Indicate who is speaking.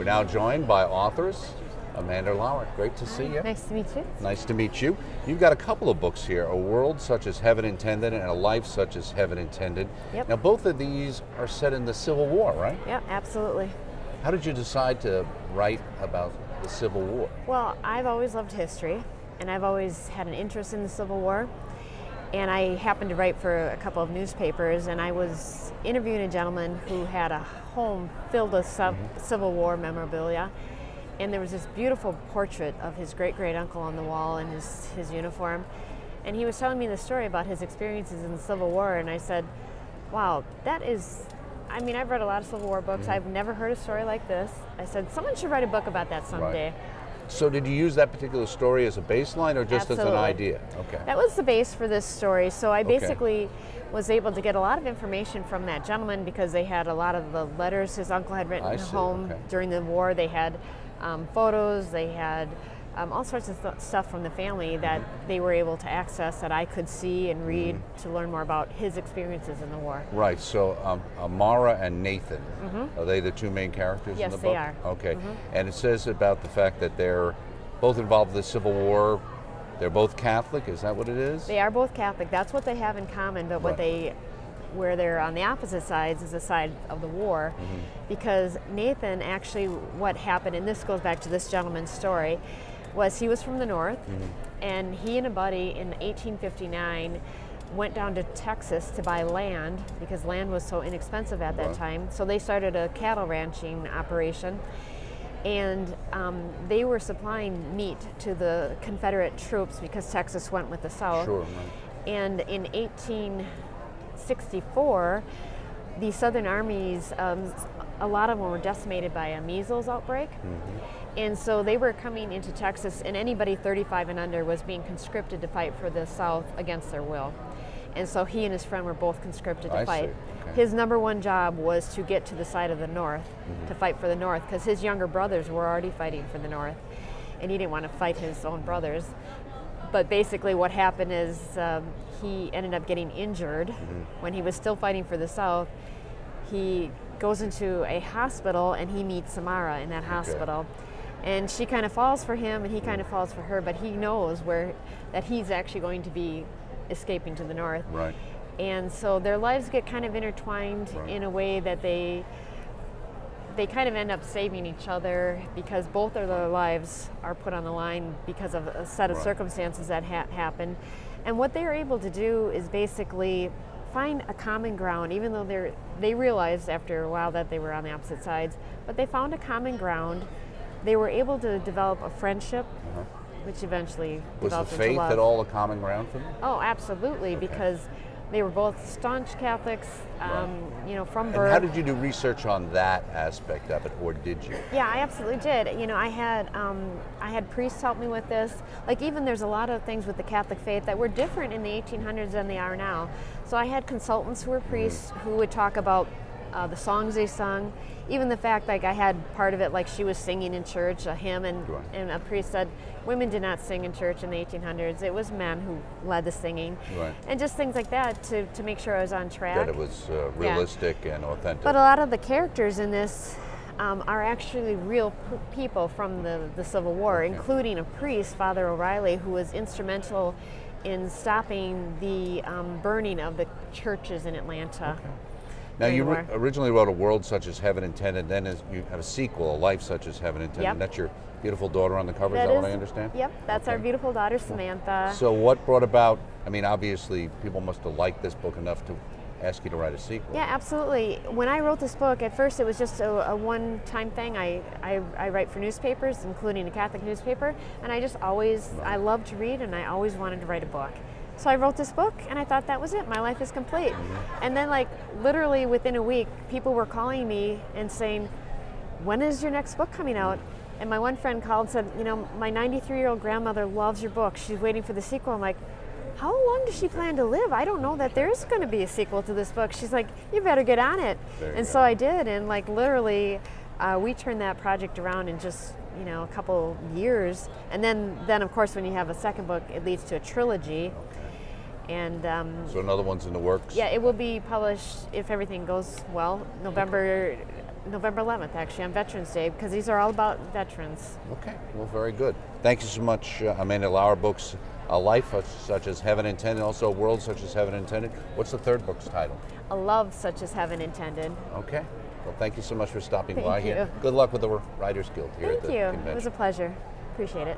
Speaker 1: We're now joined by authors Amanda Lauer. Great to see you.
Speaker 2: Nice to meet you.
Speaker 1: Nice to meet you. You've got a couple of books here, A World Such as Heaven Intended and A Life Such as Heaven Intended.
Speaker 2: Yep.
Speaker 1: Now both of these are set in the Civil War, right?
Speaker 2: Yeah, absolutely.
Speaker 1: How did you decide to write about the Civil War?
Speaker 2: Well, I've always loved history, and I've always had an interest in the Civil War. And I happened to write for a couple of newspapers, and I was interviewing a gentleman who had a home filled with Civil War memorabilia. And there was this beautiful portrait of his great-great-uncle on the wall in his uniform. And he was telling me the story about his experiences in the Civil War, and I said, wow, that is, I mean, I've read a lot of Civil War books. I've never heard a story like this. I said, someone should write a book about that someday.
Speaker 1: Right. So did you use that particular story as a baseline or just
Speaker 2: Absolutely.
Speaker 1: as an idea? Okay.
Speaker 2: That was the base for this story. So I basically was able to get a lot of information from that gentleman because they had a lot of the letters his uncle had written home during the war. They had photos, they had all sorts of stuff from the family that they were able to access that I could see and read to learn more about his experiences in the war.
Speaker 1: Right, so Samara and Nathan, are they the two main characters in the book?
Speaker 2: Yes, they are.
Speaker 1: Okay, and it says about the fact that they're both involved in the Civil War. They're both Catholic, is that what it is?
Speaker 2: They are both Catholic. That's what they have in common, but where they're on the opposite sides is the side of the war, because Nathan actually, what happened, and this goes back to this gentleman's story, was he was from the north, and he and a buddy in 1859 went down to Texas to buy land because land was so inexpensive at that time. So they started a cattle ranching operation, and they were supplying meat to the Confederate troops because Texas went with the South.
Speaker 1: Sure,
Speaker 2: And in 1864, the Southern armies, a lot of them were decimated by a measles outbreak. And so they were coming into Texas, and anybody 35 and under was being conscripted to fight for the South against their will. And so he and his friend were both conscripted to fight. His number one job was to get to the side of the North, to fight for the North, because his younger brothers were already fighting for the North, and he didn't want to fight his own brothers. But basically what happened is he ended up getting injured when he was still fighting for the South. He goes into a hospital, and he meets Samara in that hospital. And she kind of falls for him, and he kind of falls for her, but he knows that he's actually going to be escaping to the North.
Speaker 1: Right.
Speaker 2: And so their lives get kind of intertwined in a way that they kind of end up saving each other because both of their lives are put on the line because of a set of circumstances that happened. And what they are able to do is basically find a common ground, even though they realized after a while that they were on the opposite sides, but they found a common ground. They were able to develop a friendship, which eventually developed into love.
Speaker 1: Was the faith at all a common ground for them?
Speaker 2: Oh, absolutely, because they were both staunch Catholics, from birth.
Speaker 1: And how did you do research on that aspect of it, or did you?
Speaker 2: Yeah, I absolutely did. I had priests help me with this. Like, even there's a lot of things with the Catholic faith that were different in the 1800s than they are now. So I had consultants who were priests who would talk about the songs they sung. Even the fact, like, I had part of it, like she was singing in church, a hymn, and a priest said women did not sing in church in the 1800s. It was men who led the singing. And just things like that to make sure I was on track.
Speaker 1: That it was realistic and authentic.
Speaker 2: But a lot of the characters in this are actually real people from the Civil War, including a priest, Father O'Reilly, who was instrumental in stopping the burning of the churches in Atlanta.
Speaker 1: Now, you originally wrote A World Such as Heaven Intended, then you have a sequel, A Life Such as Heaven Intended. That's your beautiful daughter on the cover, is that what I understand?
Speaker 2: Yep, that's our beautiful daughter, Samantha.
Speaker 1: So what brought about, I mean, obviously people must have liked this book enough to ask you to write a sequel.
Speaker 2: Yeah, absolutely. When I wrote this book, at first it was just a one-time thing. I write for newspapers, including a Catholic newspaper, and I just always, I love to read, and I always wanted to write a book. So I wrote this book, and I thought that was it. My life is complete. And then, like, literally within a week, people were calling me and saying, when is your next book coming out? And my one friend called and said, my 93-year-old grandmother loves your book. She's waiting for the sequel. I'm like, how long does she plan to live? I don't know that there is going to be a sequel to this book. She's like, you better get on it. And so I did, and like literally, we turned that project around in just a couple years. And then of course, when you have a second book, it leads to a trilogy. And
Speaker 1: so another one's in the works?
Speaker 2: Yeah, it will be published, if everything goes well, November November 11th, actually, on Veterans Day, because these are all about veterans.
Speaker 1: Okay, well, very good. Thank you so much, Amanda. Lauer books, A Life Such as Heaven Intended, also A World Such as Heaven Intended. What's the third book's title?
Speaker 2: A Love Such as Heaven Intended.
Speaker 1: Okay. Well, thank you so much for stopping
Speaker 2: Thank
Speaker 1: by
Speaker 2: you.
Speaker 1: here. Good luck with the Writers Guild here at the
Speaker 2: convention.
Speaker 1: convention.
Speaker 2: It was a pleasure. Appreciate it.